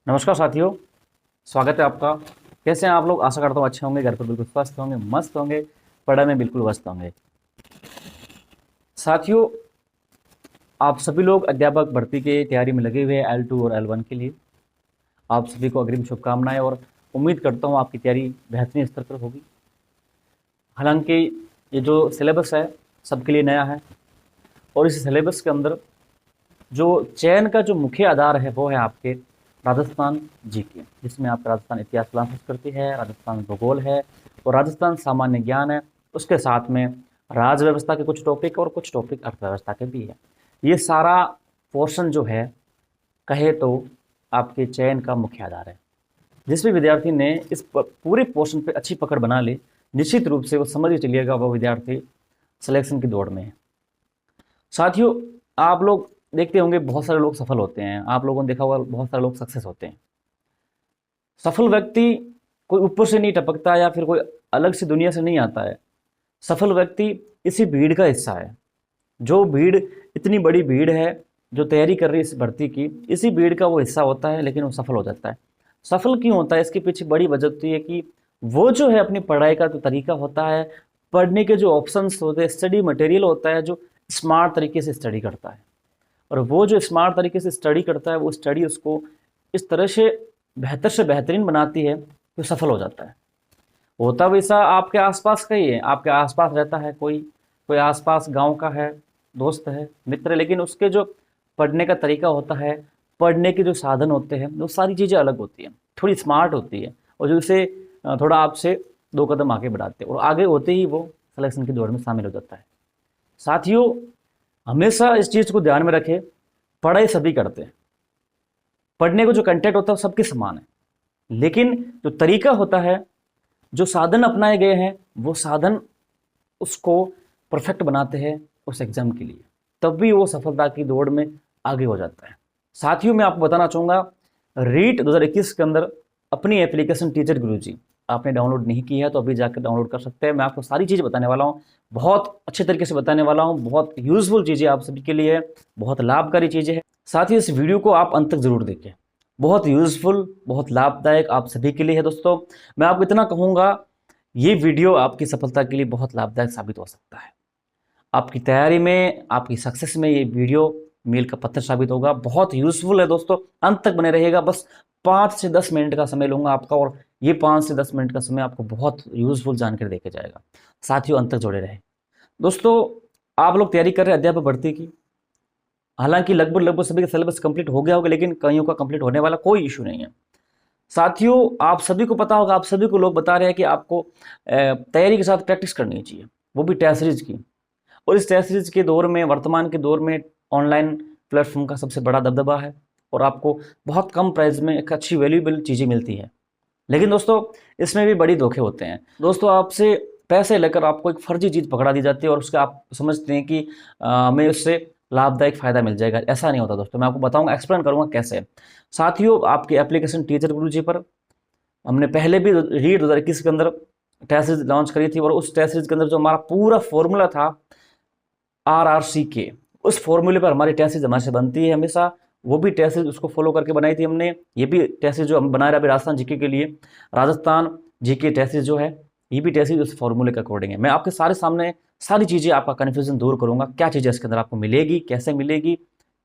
नमस्कार साथियों, स्वागत है आपका। कैसे हैं आप लोग? आशा करता हूँ अच्छे होंगे, घर पर बिल्कुल स्वस्थ होंगे, मस्त होंगे, पढ़ाई में बिल्कुल व्यस्त होंगे। साथियों, आप सभी लोग अध्यापक भर्ती की तैयारी में लगे हुए हैं L2 और L1 के लिए। आप सभी को अग्रिम शुभकामनाएं और उम्मीद करता हूँ आपकी तैयारी बेहतरीन स्तर पर होगी। हालांकि ये जो सिलेबस है सबके लिए नया है और इस सिलेबस के अंदर जो चयन का जो मुख्य आधार है वो है आपके राजस्थान जीके, जिसमें आपका राजस्थान इतिहास क्लास संस्कृति है, राजस्थान भूगोल है और राजस्थान सामान्य ज्ञान है। उसके साथ में राज व्यवस्था के कुछ टॉपिक और कुछ टॉपिक अर्थव्यवस्था के भी है। ये सारा पोर्शन जो है कहे तो आपके चयन का मुख्य आधार है। जिस भी विद्यार्थी ने इस पूरे पोर्शन पे अच्छी पकड़ बना ली, निश्चित रूप से वो समझ ही चलिएगा वो विद्यार्थी सिलेक्शन की दौड़ में है। साथियों, आप लोग देखते होंगे बहुत सारे लोग सफल होते हैं, आप लोगों ने देखा होगा बहुत सारे लोग सक्सेस होते हैं। सफल व्यक्ति कोई ऊपर से नहीं टपकता या फिर कोई अलग से दुनिया से नहीं आता है। सफल व्यक्ति इसी भीड़ का हिस्सा है। जो भीड़, इतनी बड़ी भीड़ है जो तैयारी कर रही है इस भर्ती की, इसी भीड़ का वो हिस्सा होता है, लेकिन वो सफल हो जाता है। सफल क्यों होता है? इसके पीछे बड़ी वजह होती है कि वो जो है अपनी पढ़ाई का जो तरीका होता है, पढ़ने के जो ऑप्शंस होते हैं, स्टडी मटेरियल होता है, जो स्मार्ट तरीके से स्टडी करता है। और वो जो स्मार्ट तरीके से स्टडी करता है, वो स्टडी उसको इस तरह से बेहतरीन बनाती है कि सफल हो जाता है। होता वैसा आपके आसपास का ही है, आपके आसपास रहता है कोई कोई आसपास गांव का है, दोस्त है, मित्र है, लेकिन उसके जो पढ़ने का तरीका होता है, पढ़ने के जो साधन होते हैं, वो सारी चीज़ें अलग होती हैं, थोड़ी स्मार्ट होती है और जो इसे थोड़ा आपसे 2 कदम आगे बढ़ाते हैं और आगे होते ही वो सिलेक्शन की दौड़ में शामिल हो जाता है। साथियों, हमेशा इस चीज़ को ध्यान में रखें, पढ़ाई सभी करते हैं, पढ़ने को जो कंटेंट होता है वो सबके समान है, लेकिन जो तरीका होता है, जो साधन अपनाए गए हैं, वो साधन उसको परफेक्ट बनाते हैं उस एग्जाम के लिए, तब भी वो सफलता की दौड़ में आगे हो जाता है। साथियों, मैं आपको बताना चाहूँगा, रीट 2021 के अंदर अपनी एप्लीकेशन टीचर गुरुजी आपने डाउनलोड नहीं की है तो अभी जाकर डाउनलोड कर सकते हैं। मैं आपको सारी चीज़ें बताने वाला हूँ, बहुत अच्छे तरीके से बताने वाला हूँ, बहुत यूजफुल चीज़ें आप सभी के लिए है, बहुत लाभकारी चीज़ें हैं। साथ ही इस वीडियो को आप अंत तक जरूर देखें, बहुत यूजफुल, बहुत लाभदायक आप सभी के लिए है। दोस्तों, मैं आपको इतना कहूँगा, ये वीडियो आपकी सफलता के लिए बहुत लाभदायक साबित हो सकता है। आपकी तैयारी में, आपकी सक्सेस में ये वीडियो मील का पत्थर साबित होगा। बहुत यूजफुल है दोस्तों, अंत तक बने रहिएगा। बस 5 से 10 मिनट का समय लूँगा आपका और ये 5 से 10 मिनट का समय आपको बहुत यूजफुल जानकारी देके जाएगा। साथियों, अंत तक जुड़े रहें। दोस्तों, आप लोग तैयारी कर रहे हैं अध्यापक भर्ती की, हालांकि लगभग सभी का सिलेबस कंप्लीट हो गया होगा, लेकिन कईयों का कंप्लीट होने वाला, कोई इशू नहीं है। साथियों, आप सभी को पता होगा, आप सभी को लोग बता रहे हैं कि आपको तैयारी के साथ प्रैक्टिस करनी चाहिए, वो भी टेस्ट सीरीज की। और इस टेस्ट सीरीज के दौर में, वर्तमान के दौर में ऑनलाइन प्लेटफॉर्म का सबसे बड़ा दबदबा है और आपको बहुत कम प्राइस में एक अच्छी वैल्यूएबल चीज़ें मिलती है। लेकिन दोस्तों, इसमें भी बड़ी धोखे होते हैं। दोस्तों, आपसे पैसे लेकर आपको एक फर्जी चीज़ पकड़ा दी जाती है और उसके आप समझते हैं कि हमें उससे लाभदायक फ़ायदा मिल जाएगा। ऐसा नहीं होता दोस्तों, मैं आपको बताऊंगा, एक्सप्लेन करूंगा कैसे। साथियों, आपकी एप्लीकेशन टीचर गुरुजी पर हमने पहले भी रीट 2021 के अंदर टेस्ट सीरीज लॉन्च करी थी और उस टेस्ट सीरीज के अंदर जो हमारा पूरा फॉर्मूला था RRC के, उस फॉर्मूले पर हमारी टेस्ट सीरीज हमारे से बनती है हमेशा। वो भी टेस्ट सीरीज उसको फॉलो करके बनाई थी हमने। ये भी टेस्ट सीरीज जो हम बना रहे हैं अभी राजस्थान जीके के लिए, राजस्थान जीके टेस्ट सीरीज जो है, ये भी टेस्ट सीरीज उस फॉर्मूले के अकॉर्डिंग है। मैं आपके सारे सामने सारी चीज़ें, आपका कन्फ्यूजन दूर करूंगा, क्या चीज़ें इसके अंदर आपको मिलेगी, कैसे मिलेगी,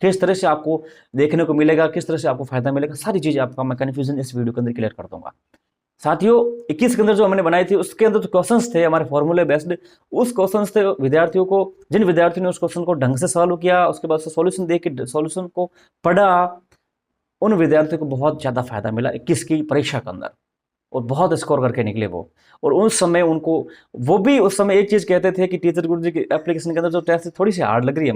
किस तरह से आपको देखने को मिलेगा, किस तरह से आपको फायदा मिलेगा, सारी चीज़ें आपका मैं कन्फ्यूजन इस वीडियो के अंदर क्लियर कर दूंगा। साथियों, 21 के अंदर जो हमने बनाई थी उसके अंदर जो क्वेश्चंस थे हमारे फॉर्मूले बेस्ड, उस क्वेश्चंस थे विद्यार्थियों को, जिन विद्यार्थियों ने उस क्वेश्चन को ढंग से सॉल्व किया, उसके बाद सॉल्यूशन देख के सॉल्यूशन को पढ़ा, उन विद्यार्थियों को बहुत ज़्यादा फायदा मिला 21 की परीक्षा के अंदर और बहुत स्कोर करके निकले वो। और उस समय उनको, वो भी उस समय एक चीज़ कहते थे कि टीचर गुरुजी की एप्लीकेशन के अंदर जो टेस्ट थोड़ी सी हार्ड लग रही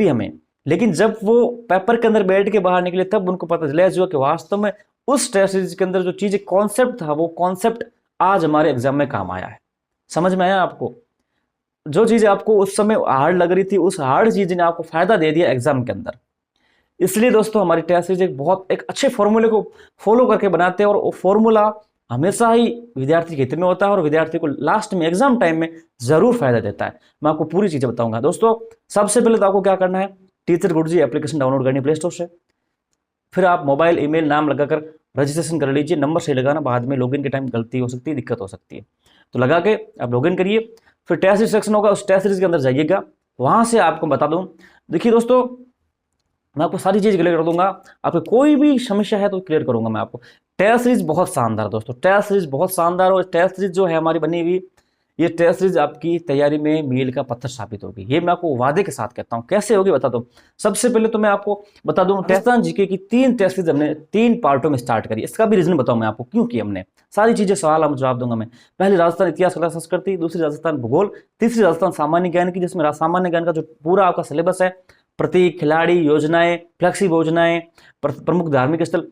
है हमें, लेकिन जब वो पेपर के अंदर बैठ के बाहर निकले तब उनको पता चला जो कि वास्तव में उस टेस्ट सीरीज के अंदर जो चीज़ें कॉन्सेप्ट था, वो कॉन्सेप्ट आज हमारे एग्जाम में काम आया है। समझ में आया आपको? जो चीज़ें आपको उस समय हार्ड लग रही थी, उस हार्ड चीज़ ने आपको फायदा दे दिया एग्जाम के अंदर। इसलिए दोस्तों, हमारी टेस्ट सीरीज एक अच्छे फॉर्मूले को फॉलो करके बनाते हैं और वो फॉर्मूला हमेशा ही विद्यार्थी के हित में होता है और विद्यार्थी को लास्ट में एग्जाम टाइम में जरूर फायदा देता है। मैं आपको पूरी चीज़ें बताऊंगा। दोस्तों, सबसे पहले तो आपको क्या करना है, टीचर गुरुजी एप्लीकेशन डाउनलोड करनी प्ले स्टोर से। फिर आप मोबाइल ईमेल नाम लगाकर रजिस्ट्रेशन कर लीजिए। नंबर सही लगाना, बाद में लॉगिन के टाइम गलती हो सकती है, दिक्कत हो सकती है। तो लगा के आप लॉगिन करिए, फिर टेस्ट सीरीज सेक्शन होगा, उस टेस्ट सीरीज के अंदर जाइएगा। वहां से आपको बता दूं, देखिए दोस्तों, मैं आपको सारी चीज क्लियर कर दूंगा, आपको कोई भी समस्या है तो क्लियर करूंगा मैं आपको। टेस्ट सीरीज बहुत शानदार दोस्तों, टेस्ट सीरीज बहुत शानदार, और टेस्ट सीरीज जो है हमारी बनी हुई, ये टेस्ट सीरीज आपकी तैयारी में मील का पत्थर साबित होगी। ये मैं आपको वादे के साथ कहता हूं। कैसे होगी बता दो। सबसे पहले तो मैं आपको बता दूं, राजस्थान जीके की 3 टेस्ट सीरीज हमने 3 पार्टों में स्टार्ट करी। इसका भी रीजन बताऊं मैं आपको क्यों की हमने, सारी चीजें सवाल हम जवाब दूंगा मैं। पहली राजस्थान इतिहास कला संस्कृति, दूसरी राजस्थान भूगोल, तीसरी राजस्थान सामान्य ज्ञान की, जिसमें सामान्य ज्ञान का जो पूरा आपका सिलेबस है, प्रतीक, खिलाड़ी, योजनाएं, फ्लेक्सी योजनाएं, प्रमुख धार्मिक स्थल,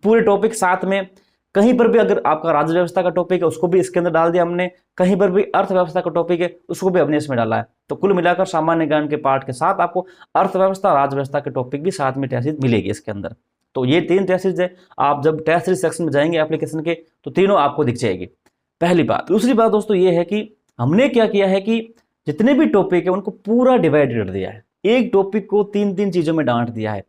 पूरे टॉपिक साथ में। कहीं पर भी अगर आपका राज्य व्यवस्था का टॉपिक है उसको भी इसके अंदर डाल दिया हमने, कहीं पर भी अर्थव्यवस्था का टॉपिक है उसको भी हमने इसमें डाला है। तो कुल मिलाकर सामान्य ज्ञान के पार्ट के साथ आपको अर्थव्यवस्था, राज्य व्यवस्था के टॉपिक भी साथ में टेस्ट मिलेगी इसके अंदर। तो ये 3 टेस्ट है। आप जब टेस्ट सेक्शन में जाएंगे एप्लीकेशन के, तो तीनों आपको दिख जाएगी, पहली बात। दूसरी बात दोस्तों ये है कि हमने क्या किया है कि जितने भी टॉपिक है उनको पूरा डिवाइड कर दिया है। एक टॉपिक को 3-3 चीजों में डांट दिया है।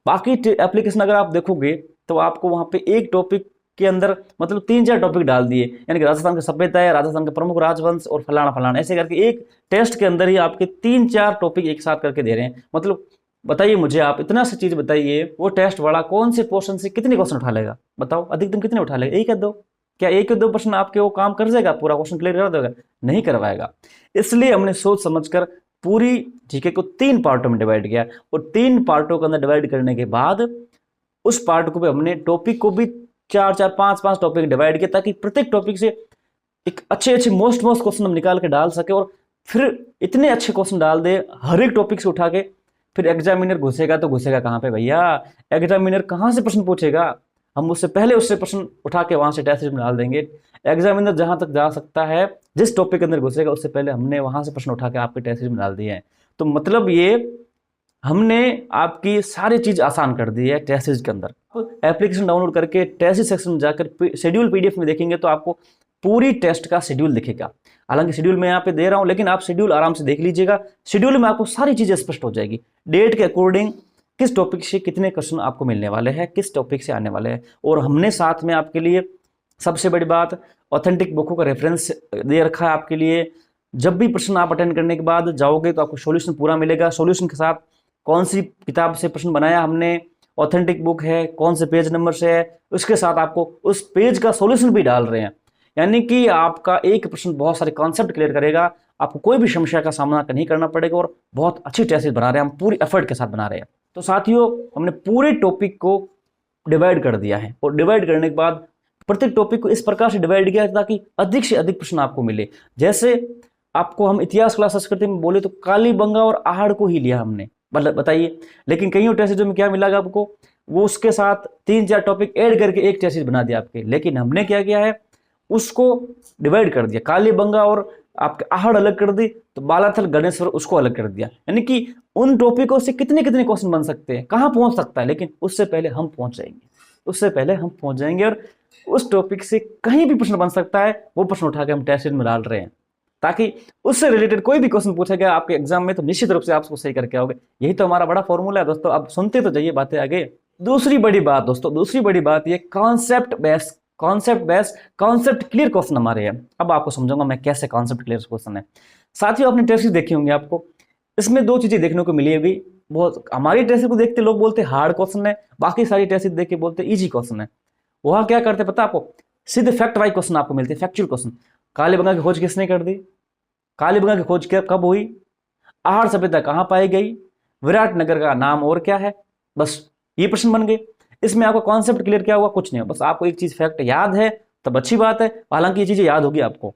बाकी एप्लीकेशन अगर आप देखोगे तो आपको वहां पे एक टॉपिक के अंदर मतलब 3-4 टॉपिक डाल दिए, यानी कि राजस्थान की सभ्यता है, राजस्थान के प्रमुख राजवंश और फलाना फलाना, ऐसे करके एक टेस्ट के अंदर ही आपके 3-4 टॉपिक एक साथ करके दे रहे हैं। मतलब बताइए मुझे, आप इतना सा चीज बताइए, वो टेस्ट वाला कौन से पोर्शन से कितने क्वेश्चन उठा लेगा? बताओ, अधिकतम कितने उठा लेगा? 1 या 2? क्या 1 या 2 प्रश्न आपके वो काम कर जाएगा, पूरा क्वेश्चन क्लियर कर देगा? नहीं करवाएगा। इसलिए हमने सोच समझकर पूरी जीके को 3 पार्टों में डिवाइड किया, और 3 पार्टों के अंदर डिवाइड करने के बाद उस पार्ट को भी हमने टॉपिक को भी 4-4, 5-5 टॉपिक डिवाइड किया, ताकि प्रत्येक टॉपिक से एक अच्छे मोस्ट क्वेश्चन हम निकाल के डाल सके, और फिर इतने अच्छे क्वेश्चन डाल दे हर एक टॉपिक से उठा के। फिर एग्जामिनर घुसेगा तो घुसेगा कहाँ पे भैया? एग्जामिनर कहाँ से प्रश्न पूछेगा? हम उससे पहले उससे प्रश्न उठा के वहां से टेस्ट में डाल देंगे। एग्जामिनर जहां तक जा सकता है, जिस टॉपिक के अंदर घुसेगा उससे पहले हमने वहां से प्रश्न उठा के आपके टेस्ट में डाल दिए हैं। तो मतलब ये हमने आपकी सारी चीज आसान कर दी है टेस्ट सीरीज के अंदर। एप्लीकेशन डाउनलोड करके टेस्ट सेक्शन में जाकर शेड्यूल पीडीएफ में देखेंगे तो आपको पूरी टेस्ट का शेड्यूल दिखेगा। हालांकि शेड्यूल मैं यहाँ पे दे रहा हूँ, लेकिन आप शेड्यूल आराम से देख लीजिएगा। शेड्यूल में आपको सारी चीजें स्पष्ट हो जाएगी, डेट के अकॉर्डिंग किस टॉपिक से कितने क्वेश्चन आपको मिलने वाले हैं, किस टॉपिक से आने वाले हैं। और हमने साथ में आपके लिए सबसे बड़ी बात, ऑथेंटिक बुकों का रेफरेंस दे रखा है आपके लिए। जब भी प्रश्न आप अटेंड करने के बाद जाओगे तो आपको सॉल्यूशन पूरा मिलेगा। सॉल्यूशन के साथ कौन सी किताब से प्रश्न बनाया हमने, ऑथेंटिक बुक है, कौन से पेज नंबर से है, उसके साथ आपको उस पेज का सॉल्यूशन भी डाल रहे हैं। यानी कि आपका एक प्रश्न बहुत सारे कॉन्सेप्ट क्लियर करेगा, आपको कोई भी समस्या का सामना नहीं करना पड़ेगा, और बहुत अच्छी टेस्ट बना रहे हैं हम, पूरी एफर्ट के साथ बना रहे हैं। तो साथियों, हमने पूरे टॉपिक को डिवाइड कर दिया है, और डिवाइड करने के बाद प्रत्येक टॉपिक को इस प्रकार से डिवाइड किया ताकि अधिक से अधिक प्रश्न आपको मिले। जैसे आपको हम इतिहास कला संस्कृति में बोले तो कालीबंगा और आहड़ को ही लिया हमने, मतलब बताइए। लेकिन कई टेस्ट में क्या मिलेगा आपको, वो उसके साथ 3-4 टॉपिक ऐड करके एक टेस्ट बना दिया आपके। लेकिन हमने क्या किया है, उसको डिवाइड कर दिया, कालीबंगा और आपके आहड़ अलग कर दी, तो बालाथल गणेश्वर उसको अलग कर दिया। यानी कि उन टॉपिकों से कितने कितने क्वेश्चन बन सकते हैं, कहाँ पहुंच सकता है, लेकिन उससे पहले हम पहुंच जाएंगे, उससे पहले हम पहुंच जाएंगे। और उस टॉपिक से कहीं भी प्रश्न बन सकता है, वो प्रश्न उठा के हम टेस्ट में डाल रहे हैं, ताकि उससे रिलेटेड कोई भी क्वेश्चन पूछा गया आपके एग्जाम में तो निश्चित रूप से आप उसको सही करके आओगे। यही तो हमारा बड़ा फॉर्मूला है दोस्तों। अब सुनते तो जाइए बातें आगे। दूसरी बड़ी बात दोस्तों, दूसरी बड़ी बात ये कॉन्सेप्ट क्लियर क्वेश्चन हमारे हैं। अब आपको समझाऊंगा मैं कैसे कॉन्सेप्ट क्लियर क्वेश्चन है। साथियों, आपने टेस्ट देखे होंगे, आपको इसमें 2 चीजें देखने को मिली अभी। बहुत हमारी टेस्ट को देखते लोग बोलते हार्ड क्वेश्चन है, बाकी सारी टेस्ट देख के बोलते इजी क्वेश्चन है। वहां क्या करते पता आपको, सीधे फैक्ट वाइज क्वेश्चन आपको मिलते, फैक्चुअल क्वेश्चन। कालीबंगा की खोज किसने कर दी? कालीबंगा की खोज कब हुई? आहड़ सभ्यता कहां पाई गई? विराटनगर का नाम और क्या है? बस ये प्रश्न बन गए। इसमें आपका कॉन्सेप्ट क्लियर क्या हुआ? कुछ नहीं, बस आपको एक चीज फैक्ट याद है तब अच्छी बात है। हालांकि ये चीजें याद होगी आपको,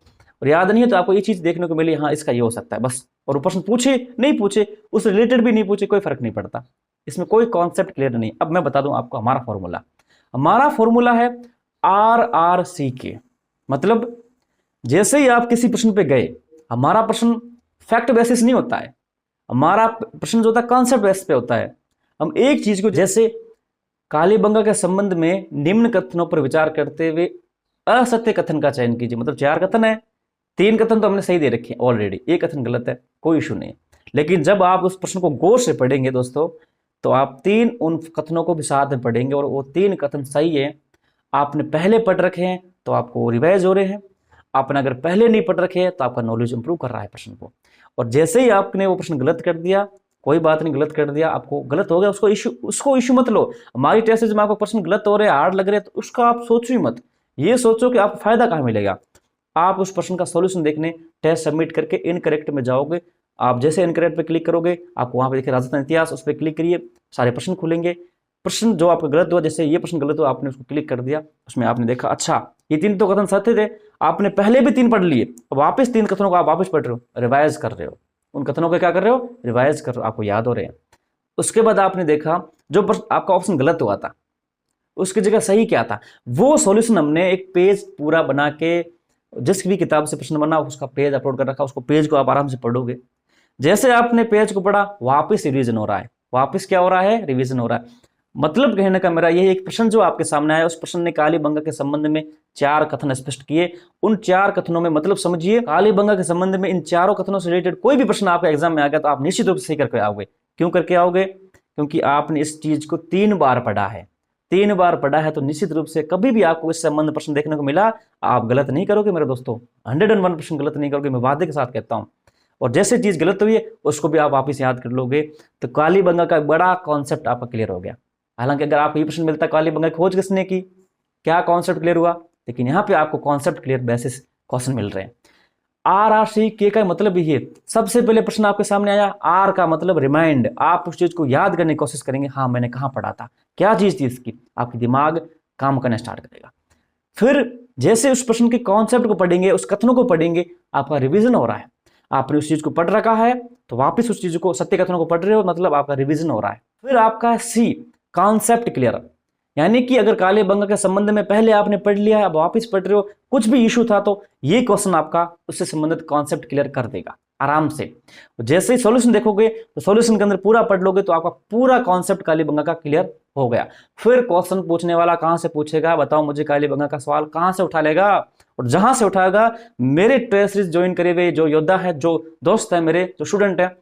और याद नहीं है तो आपको ये चीज देखने को मिली, हाँ इसका ये हो सकता है, बस। और प्रश्न पूछे नहीं पूछे, उस रिलेटेड भी नहीं पूछे, कोई फर्क नहीं पड़ता, इसमें कोई कॉन्सेप्ट क्लियर नहीं। अब मैं बता दूं आपको हमारा फॉर्मूला है RRCK। मतलब जैसे ही आप किसी प्रश्न पे गए, हमारा प्रश्न फैक्ट बेसिस नहीं होता है, हमारा प्रश्न जो होता है कॉन्सेप्ट बेसिस पे होता है। हम एक चीज को, जैसे कालीबंगा के संबंध में निम्न कथनों पर विचार करते हुए असत्य कथन का चयन कीजिए। मतलब 4 कथन है, 3 कथन तो हमने सही दे रखे हैं ऑलरेडी, 1 कथन गलत है, कोई इशू नहीं है। लेकिन जब आप उस प्रश्न को गौर से पढ़ेंगे दोस्तों, तो आप 3 उन कथनों को भी साथ में पढ़ेंगे और वो 3 कथन सही है, आपने पहले पढ़ रखे हैं तो आपको रिवाइज हो रहे हैं, आपने अगर पहले नहीं पढ़ रखे हैं तो आपका नॉलेज इंप्रूव कर रहा है प्रश्न को। और जैसे ही आपने वो प्रश्न गलत कर दिया, कोई बात नहीं, गलत कर दिया, आपको गलत हो गया, उसको इशू मत लो। हमारी टेस्ट में आपको प्रश्न गलत हो रहे हैं, हार्ड लग रहे हैं, तो उसका आप सोचो ही मत। ये सोचो कि आपको फायदा कहाँ मिलेगा। आप उस प्रश्न का सॉल्यूशन देखने टेस्ट सबमिट करके इनकरेक्ट में जाओगे। आप जैसे इनकरेक्ट पे क्लिक करोगे, आपको वहां पे देखिए राजस्थान इतिहास, उस पर क्लिक करिए, सारे प्रश्न खुलेंगे। प्रश्न जो आपका गलत हुआ, जैसे ये प्रश्न गलत हुआ, आपने उसको क्लिक कर दिया, उसमें आपने देखा अच्छा ये 3 तो कथन सत्य थे, आपने पहले भी 3 पढ़ लिए, अब वापस 3 कथनों को आप वापस पढ़ रहे हो, रिवाइज कर रहे हो, उन कथनों को क्या कर रहे हो, रिवाइज कर रहे हो, आपको याद हो रहे हैं। उसके बाद आपने देखा जो आपका ऑप्शन गलत हुआ था उसकी जगह सही क्या था, वो सॉल्यूशन हमने एक पेज पूरा बना के, जिस भी किताब से प्रश्न बना उसका पेज अपलोड कर रखा, उसको पेज को आप आराम से पढ़ोगे। जैसे आपने पेज को पढ़ा, वापस रिवीजन हो रहा है, वापस क्या हो रहा है, रिवीजन हो रहा है। मतलब कहने का मेरा ये एक प्रश्न जो आपके सामने आया, उस प्रश्न ने कालीबंगा के संबंध में 4 कथन स्पष्ट किए। उन 4 कथनों में मतलब समझिए, कालीबंगा के संबंध में इन 4 कथनों से रिलेटेड कोई भी प्रश्न आपका एग्जाम में आ गया तो आप निश्चित रूप से सही करके आओगे। क्यों करके आओगे, क्योंकि आपने इस चीज को 3 बार पढ़ा है। 3 बार पढ़ा है तो निश्चित रूप से कभी भी आपको इस संबंध प्रश्न देखने को मिला, आप गलत नहीं करोगे मेरे दोस्तों, 101% गलत नहीं करोगे, मैं वादे के साथ कहता हूं। और जैसे चीज गलत हुई है उसको भी आप वापिस याद कर लोगे, तो कालीबंगा का बड़ा कॉन्सेप्ट आपका क्लियर हो गया। हालांकि अगर आपको ये प्रश्न मिलता कालीबंगा की खोज किसने की, क्या कॉन्सेप्ट क्लियर हुआ, लेकिन यहाँ पे आपको कॉन्सेप्ट क्लियर बेसिस क्वेश्चन मिल रहे हैं। RRC का मतलब ये, सबसे पहले प्रश्न आपके सामने आया, आर का मतलब रिमाइंड, आप उस चीज को याद करने की कोशिश करेंगे, हाँ मैंने कहाँ पढ़ा था, क्या चीज थी इसकी, आपकी दिमाग काम करना स्टार्ट करेगा। फिर जैसे उस प्रश्न के कॉन्सेप्ट को पढ़ेंगे, उस कथनों को पढ़ेंगे, आपका रिवीजन हो रहा है, आपने उस चीज को पढ़ रखा है तो वापस उस चीज को, सत्य कथनों को पढ़ रहे हो, मतलब आपका रिवीजन हो रहा है। फिर आपका C कॉन्सेप्ट क्लियर, यानी कि अगर कालीबंगा के संबंध में पहले आपने पढ़ लिया है, अब वापस पढ़ रहे हो, कुछ भी इशू था तो ये क्वेश्चन आपका उससे संबंधित कॉन्सेप्ट क्लियर कर देगा आराम से। जैसे ही सॉल्यूशन देखोगे तो सॉल्यूशन के अंदर पूरा पढ़ लोगे तो आपका पूरा कॉन्सेप्ट कालीबंगा का क्लियर हो गया। फिर क्वेश्चन पूछने वाला कहां से पूछेगा, बताओ मुझे, कालीबंगा का सवाल कहां से उठा लेगा, और जहां से उठाएगा, मेरे टेस्ट सीरीज ज्वाइन करे हुए जो योद्धा है, जो दोस्त है मेरे, जो स्टूडेंट है,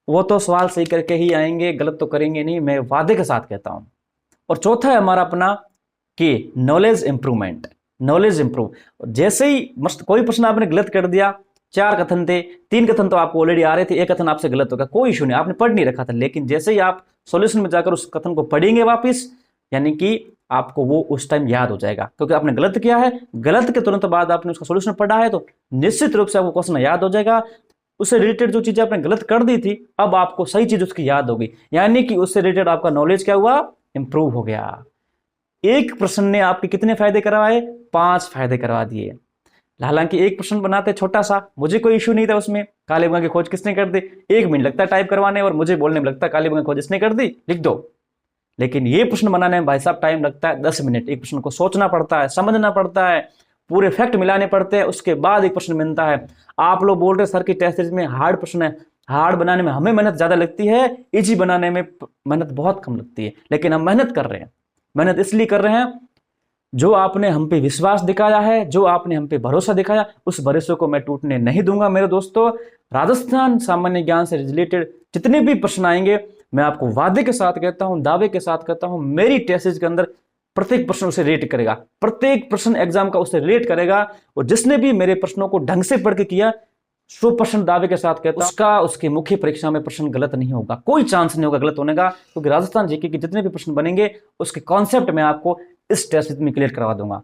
वो तो सवाल सही करके ही आएंगे, गलत तो करेंगे नहीं, मैं वादे के साथ कहता हूं। और चौथा है हमारा अपना कि नॉलेज इंप्रूवमेंट, नॉलेज इंप्रूव। जैसे ही मस्त कोई प्रश्न आपने गलत कर दिया, 4 कथन थे, 3 कथन तो आपको ऑलरेडी आ रहे थे, 1 कथन आपसे गलत हो गया, कोई इशू नहीं, आपने पढ़ नहीं रखा था, लेकिन जैसे ही आप सॉल्यूशन में जाकर उस कथन को पढ़ेंगे वापस, यानी कि आपको वो उस टाइम याद हो जाएगा, क्योंकि आपने गलत किया है, गलत के तुरंत बाद आपने उसका सॉल्यूशन पढ़ा है, तो निश्चित रूप से आपको क्वेश्चन याद हो जाएगा। उससे रिलेटेड जो चीजें आपने गलत कर दी थी, अब आपको सही चीज उसकी याद होगी, यानी कि उससे रिलेटेड आपका नॉलेज क्या हुआ, इंप्रूव हो गया। एक प्रश्न ने आपके कितने फायदे करवाए, 5 फायदे करवा दिए। हालांकि एक प्रश्न बनाते छोटा सा, मुझे कोई इशू नहीं था उसमें, कालीबंगा की खोज किसने कर दी, 1 मिनट लगता है टाइप करवाने और मुझे बोलने में लगता है कालीबंगा की खोज इसने कर दी, लिख दो। लेकिन ये प्रश्न बनाने में भाई साहब टाइम लगता है 10 मिनट, एक प्रश्न को सोचना पड़ता है, समझना पड़ता है, पूरे फैक्ट मिलाने पड़ते हैं, उसके बाद एक प्रश्न बनता है। आप लोग बोल रहे सर की टेस्ट सीरीज में हार्ड प्रश्न है, हार्ड बनाने में हमें मेहनत ज्यादा लगती है, इजी बनाने में मेहनत बहुत कम लगती है, लेकिन हम मेहनत कर रहे हैं। मेहनत इसलिए कर रहे हैं, जो आपने हम पे विश्वास दिखाया है, जो आपने हम पे भरोसा दिखाया, उस भरोसे को मैं टूटने नहीं दूंगा मेरे दोस्तों। राजस्थान सामान्य ज्ञान से रिलेटेड जितने भी प्रश्न आएंगे, मैं आपको वादे के साथ कहता हूं, दावे के साथ कहता हूं, मेरी टेस्ट के अंदर प्रत्येक प्रश्न उसे रेट करेगा, प्रत्येक प्रश्न एग्जाम का उसे रेट करेगा। और जिसने भी मेरे प्रश्नों को ढंग से पढ़ के किया, 100% दावे के साथ कहता हूं, उसका उसकी मुख्य परीक्षा में प्रश्न गलत नहीं होगा, कोई चांस नहीं होगा गलत होने का, क्योंकि राजस्थान जीके के जितने भी प्रश्न बनेंगे उसके कॉन्सेप्ट में आपको इस टेस्ट में क्लियर करवा दूंगा।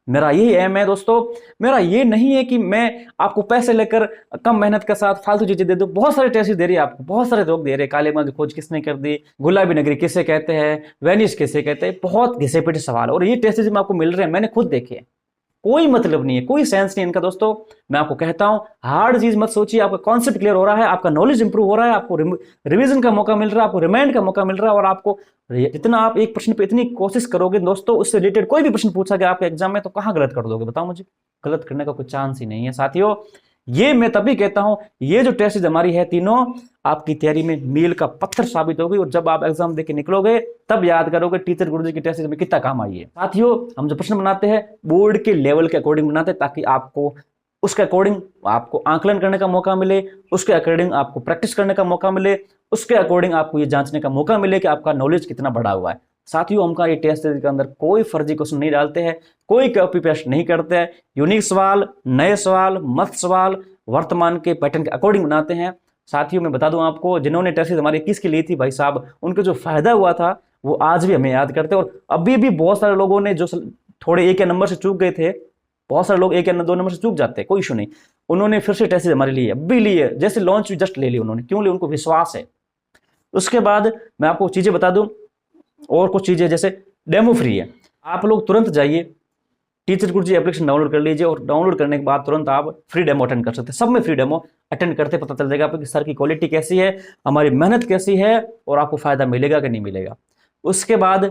मेरा यही एम है दोस्तों, मेरा ये नहीं है कि मैं आपको पैसे लेकर कम मेहनत के साथ फालतू चीजें दे दूं। बहुत सारे टेस्ट दे रही है आपको, बहुत सारे लोग दे रहे हैं, कालीबंगा की खोज किसने कर दी, गुलाबी नगरी किसे कहते हैं, वेनिस किसे कहते हैं, बहुत घिसे पिटे सवाल, और ये टेस्ट में आपको मिल रहे हैं, मैंने खुद देखे, कोई मतलब नहीं है, कोई सेंस नहीं इनका दोस्तों। मैं आपको कहता हूं, हार्ड चीज मत सोचिए, आपका कॉन्सेप्ट क्लियर हो रहा है, आपका नॉलेज इंप्रूव हो रहा है, आपको रिवीजन का मौका मिल रहा है, आपको रिमाइंड का मौका मिल रहा है, और आपको जितना आप एक प्रश्न पे इतनी कोशिश करोगे दोस्तों, उससे रिलेटेड कोई भी प्रश्न पूछा गया आपके एग्जाम में, तो कहां गलत कर दोगे, बताओ मुझे, गलत करने का कोई चांस ही नहीं है साथियों। ये मैं तभी कहता हूं, ये जो टेस्ट हमारी है तीनों, आपकी तैयारी में मील का पत्थर साबित होगी, और जब आप एग्जाम देके निकलोगे तब याद करोगे टीचर गुरुजी की टेस्ट में कितना काम आई है। साथियों, हम जो प्रश्न बनाते हैं बोर्ड के लेवल के अकॉर्डिंग बनाते हैं, ताकि आपको उसके अकॉर्डिंग आपको आंकलन करने का मौका मिले, उसके अकॉर्डिंग आपको प्रैक्टिस करने का मौका मिले, उसके अकॉर्डिंग आपको ये जांचने का मौका मिले कि आपका नॉलेज कितना बढ़ा हुआ है। साथियों, हमका ये टेस्ट सीरीज के अंदर कोई फर्जी क्वेश्चन नहीं डालते हैं, कोई कॉपी पेस्ट नहीं करते हैं। यूनिक सवाल, नए सवाल, मस्त सवाल वर्तमान के पैटर्न के अकॉर्डिंग बनाते हैं। साथियों, मैं बता दूं आपको, जिन्होंने टेस्ट सीरीज हमारी 21 की ली थी भाई साहब, उनको जो फायदा हुआ था वो आज भी हमें याद करते हैं। और अभी भी बहुत सारे लोगों ने जो थोड़े एक या नंबर से चूक गए थे, बहुत सारे लोग एक या दो नंबर से चूक जाते हैं, कोई इशू नहीं, उन्होंने फिर से टेस्ट सीरीज हमारे लिए अभी ली है, जैसे लॉन्च जस्ट ले ली उन्होंने। क्यों ली? उनको विश्वास है। उसके बाद मैं आपको चीजें बता दूं, और कुछ चीजें जैसे डेमो फ्री है। आप लोग तुरंत जाइए टीचर गुरुजी एप्लीकेशन डाउनलोड कर लीजिए, और डाउनलोड करने के बाद तुरंत आप फ्री डेमो अटेंड कर सकते हैं। सब में फ्री डेमो अटेंड करते पता चल जाएगा आपको कि सर की क्वालिटी कैसी है, हमारी मेहनत कैसी है, और आपको फायदा मिलेगा कि नहीं मिलेगा। उसके बाद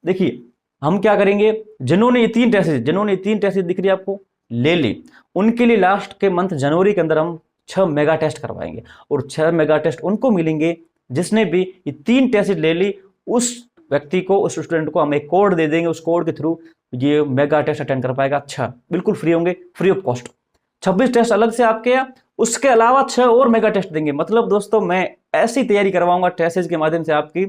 देखिए हम क्या करेंगे, जिन्होंने ये तीन टेस्ट दिख रही है आपको ले ली, उनके लिए लास्ट के मंथ जनवरी के अंदर हम 6 मेगा टेस्ट करवाएंगे। और 6 मेगा टेस्ट उनको मिलेंगे जिसने भी ये 3 टेस्ट ले ली, उस व्यक्ति को, उस स्टूडेंट को हम एक कोड दे देंगे, उस कोड के थ्रू ये मेगा टेस्ट अटेंड कर पाएगा। 6 बिल्कुल फ्री होंगे, फ्री ऑफ कॉस्ट। 26 टेस्ट अलग से आपके, उसके अलावा 6 और मेगा टेस्ट देंगे। मतलब दोस्तों, मैं ऐसी तैयारी करवाऊंगा टेस्ट के माध्यम से आपकी,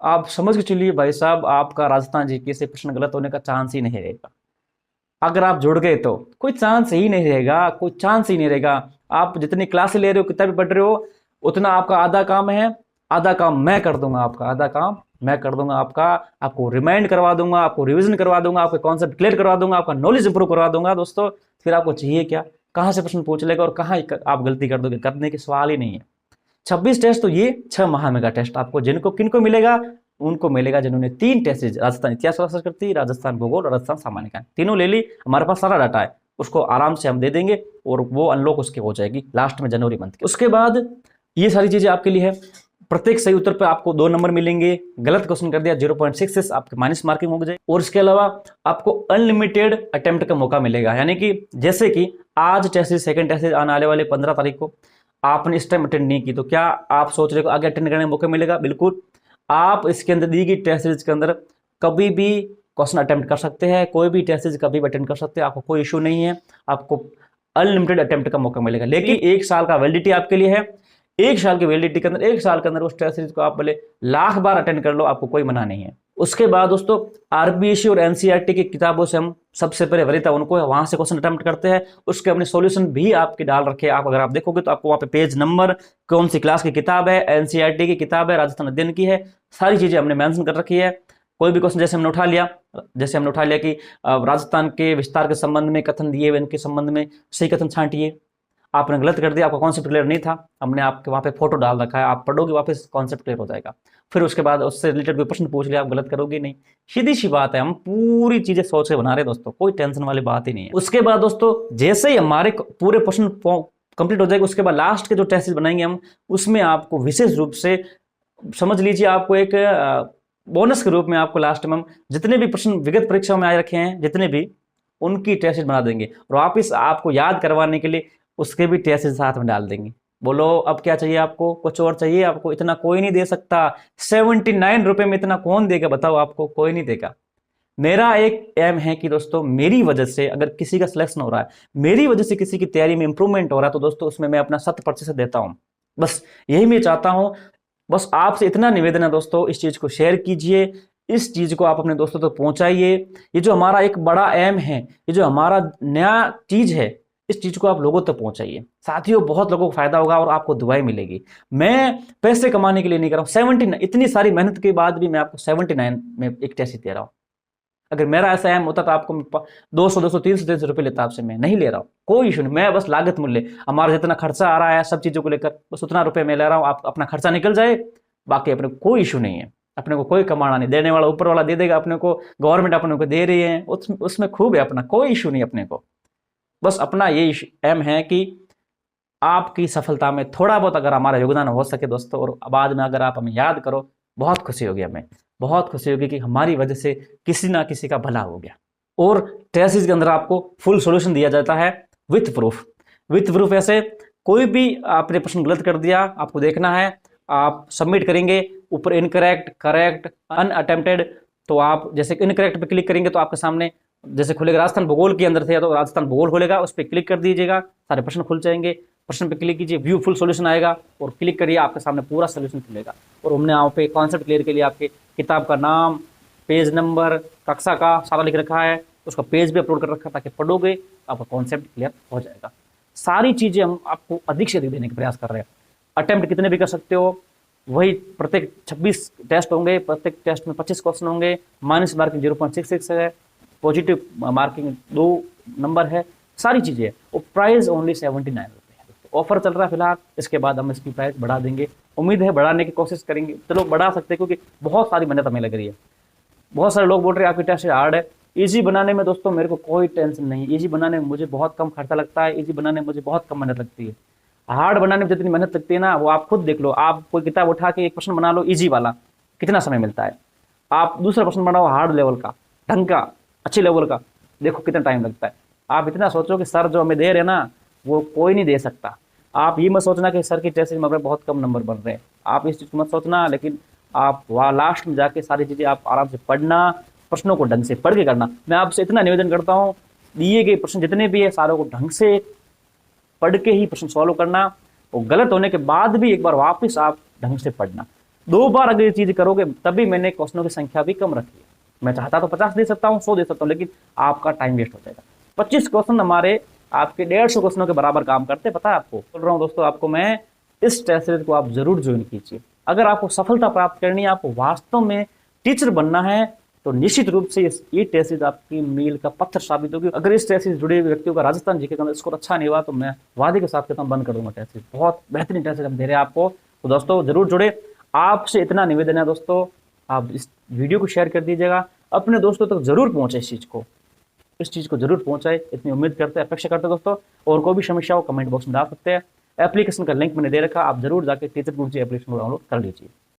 आप समझ के चलिए भाई साहब, आपका राजस्थान जीके से प्रश्न गलत होने का चांस ही नहीं रहेगा। अगर आप जुड़ गए तो कोई चांस ही नहीं रहेगा, कोई चांस ही नहीं रहेगा। आप जितनी क्लासें ले रहे हो, किताबें पढ़ रहे हो, उतना आपका आधा काम है, आधा काम मैं कर दूंगा आपका, आधा काम मैं कर दूंगा आपका। आपको रिमाइंड करवा दूंगा, आपको रिवीजन करवा दूंगा, आपके कॉन्सेप्ट क्लियर करवा दूंगा, आपका नॉलेज इंप्रूव करवा दूंगा। दोस्तों, फिर आपको चाहिए क्या? कहां से प्रश्न पूछ लेगा और कहां आप गलती कर दोगे? करने के सवाल ही नहीं है। 26 टेस्ट तो ये 6 महा मेगा टेस्ट आपको जिनको किनको मिलेगा, उनको मिलेगा जिन्होंने 3 टेस्ट, राजस्थान इतिहास करती, राजस्थान भूगोल और राजस्थान सामान्य ज्ञान, तीनों ले ली। हमारे पास सारा डाटा है, उसको आराम से हम दे देंगे और वो अनलॉक उसकी हो जाएगी लास्ट में जनवरी मंथ के। उसके बाद ये सारी चीजें आपके लिए है। प्रत्येक सही उत्तर पर आपको 2 नंबर मिलेंगे, गलत क्वेश्चन कर दिया 0.66 आपके माइनस मार्किंग हो जाए। और इसके अलावा आपको अनलिमिटेड अटेम्प्ट का मौका मिलेगा, यानी कि जैसे कि आज टेस्ट सेकंड टेस्ट आने वाले 15 तारीख को आपने इस टाइम अटेंड नहीं की, तो क्या आप सोच रहे हो आगे अटेंड करने का मौका मिलेगा? बिल्कुल, आप इसके अंदर दी गई टेस्ट सीरीज के अंदर कभी भी क्वेश्चन अटेम्प्ट कर सकते हैं, कोई भी टेस्ट सीरीज कभी भी अटेंड कर सकते हैं, आपको कोई इशू नहीं है, आपको अनलिमिटेड अटेम्प्ट का मौका मिलेगा। लेकिन 1 साल का वैलिडिटी आपके लिए है। 1 साल की वैलिडिटी के अंदर, 1 साल के अंदर उस टेस्ट सीरीज को आप भले लाख बार अटेंड कर लो, आपको कोई मना नहीं है। उसके बाद दोस्तों, आरबीएससी और एनसीईआरटी की किताबों से हम सबसे पहले वरीयता उनको है, वहां से क्वेश्चन अटेम्प्ट करते हैं, उसके अपने सॉल्यूशन भी आपके डाल रखे हैं। आप अगर आप देखोगे तो आपको वहां पे पेज नंबर, कौन सी क्लास की किताब है, एनसीईआरटी की किताब है, राजस्थान अध्ययन की है, सारी चीजें हमने मेंशन कर रखी है। कोई भी क्वेश्चन जैसे हमने उठा लिया कि राजस्थान के विस्तार के संबंध में कथन दिए हुए, इनके संबंध में सही कथन छांटिए, आपने गलत कर दिया, आपका कॉन्सेप्ट क्लियर नहीं था, हमने आपके वहां पे फोटो डाल रखा है, आप पढ़ोगे वापस कॉन्सेप्ट क्लियर हो जाएगा। फिर उसके बाद उससे रिलेटेड कोई प्रश्न पूछ लिया, आप गलत करोगे नहीं। सीधी सी बात है, हम पूरी चीजें सोच के बना रहे हैं दोस्तों, कोई टेंशन वाली बात ही नहीं है। उसके बाद दोस्तों, जैसे ही हमारे पूरे प्रश्न कंप्लीट हो जाएगा, उसके बाद लास्ट के जो टेस्ट बनाएंगे हम, उसमें आपको विशेष रूप से समझ लीजिए, आपको एक बोनस के रूप में आपको लास्ट में हम जितने भी प्रश्न विगत परीक्षाओं में आए रखे हैं, जितने भी, उनकी टेस्ट बना देंगे और वापिस आपको याद करवाने के लिए उसके भी टेस्ट साथ में डाल देंगे। बोलो अब क्या चाहिए आपको? कुछ और चाहिए आपको? इतना कोई नहीं दे सकता। 79 रुपए में इतना कौन देगा? बताओ, आपको कोई नहीं देगा। मेरा एक एम है कि दोस्तों, मेरी वजह से अगर किसी का सिलेक्शन हो रहा है, मेरी वजह से किसी की तैयारी में इंप्रूवमेंट हो रहा है, तो दोस्तों उसमें मैं अपना 100% देता हूं। बस यही मैं चाहता हूं। बस आपसे इतना निवेदन है दोस्तों, इस चीज को शेयर कीजिए, इस चीज को आप अपने दोस्तों तक पहुंचाइए। ये जो हमारा एक बड़ा एम है, ये जो हमारा नया चीज है, इस चीज को आप लोगों तक पहुंचाइए। साथियों, बहुत लोगों को फायदा होगा और आपको दुआएं मिलेगी। मैं पैसे कमाने के लिए नहीं कर रहा हूं। 79, इतनी सारी मेहनत के बाद भी मैं आपको 79 में एक टेस्ट दे रहा हूं। अगर मेरा ऐसा एम होता तो आपको 200, 200, 300, 300 रुपए लेता आपसे। मैं नहीं ले रहा हूं, कोई इशू नहीं। मैं बस लागत मूल्य, हमारा जितना खर्चा आ रहा है सब चीजों को लेकर, बस उतना रुपए मैं ले रहा हूं। आप अपना खर्चा निकल जाए, बाकी अपने को कोई इशू नहीं है। अपने को कोई कमाना नहीं, देने वाला ऊपर वाला दे देगा अपने को, गवर्नमेंट अपने को दे रही है, उसमें खूब है अपना, कोई इशू नहीं अपने को। बस अपना ये एम है कि आपकी सफलता में थोड़ा बहुत अगर हमारा योगदान हो सके दोस्तों, और बाद में अगर आप हमें याद करो, बहुत खुशी होगी, हमें बहुत खुशी होगी कि हमारी वजह से किसी ना किसी का भला हो गया। और टेस्ट के अंदर आपको फुल सॉल्यूशन दिया जाता है विथ प्रूफ। विथ प्रूफ ऐसे, कोई भी आपने प्रश्न गलत कर दिया, आपको देखना है, आप सबमिट करेंगे, ऊपर इनकरेक्ट, करेक्ट, अनअटेम्प्टेड, तो आप जैसे इनकरेक्ट पे क्लिक करेंगे तो आपके सामने जैसे खुलेगा राजस्थान भूगोल के अंदर थे तो राजस्थान भूगोल खुलेगा, उस पर क्लिक कर दीजिएगा, सारे प्रश्न खुल जाएंगे। प्रश्न पे क्लिक कीजिए, व्यू फुल सॉल्यूशन आएगा और क्लिक करिए, आपके सामने पूरा सॉल्यूशन खुलेगा। और हमने यहाँ पे कॉन्सेप्ट क्लियर के लिए आपके किताब का नाम, पेज नंबर, कक्षा का सारा लिख रखा है, उसका पेज भी अपलोड कर रखा है, ताकि पढ़ोगे तो आपका कॉन्सेप्ट क्लियर हो जाएगा। सारी चीज़ें हम आपको अधिक से अधिक देने का प्रयास कर रहे हैं। अटेम्प्ट कितने भी कर सकते हो, वही प्रत्येक 26 टेस्ट होंगे, प्रत्येक टेस्ट में 25 क्वेश्चन होंगे, माइनस मार्किंग 0.66 है, पॉजिटिव मार्किंग 2 नंबर है, सारी चीज़ें है। और प्राइस ओनली 79 रुपये है। ऑफर चल रहा है फिलहाल, इसके बाद हम इसकी प्राइस बढ़ा देंगे। उम्मीद है बढ़ाने की कोशिश करेंगे, चलो बढ़ा सकते हैं, क्योंकि बहुत सारी मेहनत हमें लग रही है। बहुत सारे लोग बोल रहे हैं आपकी टेस्ट हार्ड है। इजी बनाने में दोस्तों मेरे को कोई टेंशन नहीं, इजी बनाने में मुझे बहुत कम खर्चा लगता है, इजी बनाने में मुझे बहुत कम मेहनत लगती है। हार्ड बनाने में जितनी मेहनत लगती है ना, वो आप खुद देख लो। आप कोई किताब उठा के एक प्रश्न बना लो इजी वाला, कितना समय मिलता है। आप दूसरा प्रश्न बनाओ हार्ड लेवल का, ढंग का, अच्छे लेवल का, देखो कितना टाइम लगता है। आप इतना सोचो कि सर जो हमें दे रहे हैं ना, वो कोई नहीं दे सकता। आप ये मत सोचना कि सर की टेस्ट में बहुत कम नंबर बन रहे हैं, आप इस चीज़ को मत सोचना। लेकिन आप वहाँ लास्ट में जाके सारी चीज़ें आप आराम से पढ़ना, प्रश्नों को ढंग से पढ़ के करना। मैं आपसे इतना निवेदन करता हूँ, दिए गए प्रश्न जितने भी है सारों को ढंग से पढ़ के ही प्रश्न सॉल्व करना, और गलत होने के बाद भी एक बार वापस आप ढंग से पढ़ना। 2 बार अगर ये चीज़ करोगे, तभी मैंने क्वेश्चनों की संख्या भी कम रखी है। मैं चाहता तो 50 दे सकता हूँ, 100 दे सकता हूँ, लेकिन आपका टाइम वेस्ट हो जाएगा। 25 क्वेश्चन हमारे आपके 150 क्वेश्चनों के बराबर काम करते, पता है आपको। बोल रहा हूँ दोस्तों आपको मैं, इस टेस्ट सीरीज को आप जरूर ज्वाइन कीजिए। अगर आपको सफलता प्राप्त करनी है, आपको वास्तव में टीचर बनना है, तो निश्चित रूप से ये टेस्ट सीरीज आपकी मील का पत्थर साबित होगी। अगर इस टेस्ट सीरीज जुड़े हुए व्यक्तियों का राजस्थान जीके का स्कोर अच्छा नहीं हुआ, तो मैं वादे के साथ कहता हूं बंद कर दूंगा टेस्ट सीरीज। बहुत बेहतरीन टेस्ट सीरीज हम दे रहे हैं आपको, तो दोस्तों जरूर जुड़े। आपसे इतना निवेदन है दोस्तों, आप इस वीडियो को शेयर कर दीजिएगा, अपने दोस्तों तक जरूर पहुंचे इस चीज़ को जरूर पहुंचाए, इतनी उम्मीद करते हैं, अपेक्षा करते हैं दोस्तों। और कोई भी समस्या हो कमेंट बॉक्स में डाल सकते हैं। एप्लीकेशन का लिंक मैंने दे रखा, आप जरूर जाके टीचर गुरु जी एप्लीकेशन को डाउनलोड कर लीजिए।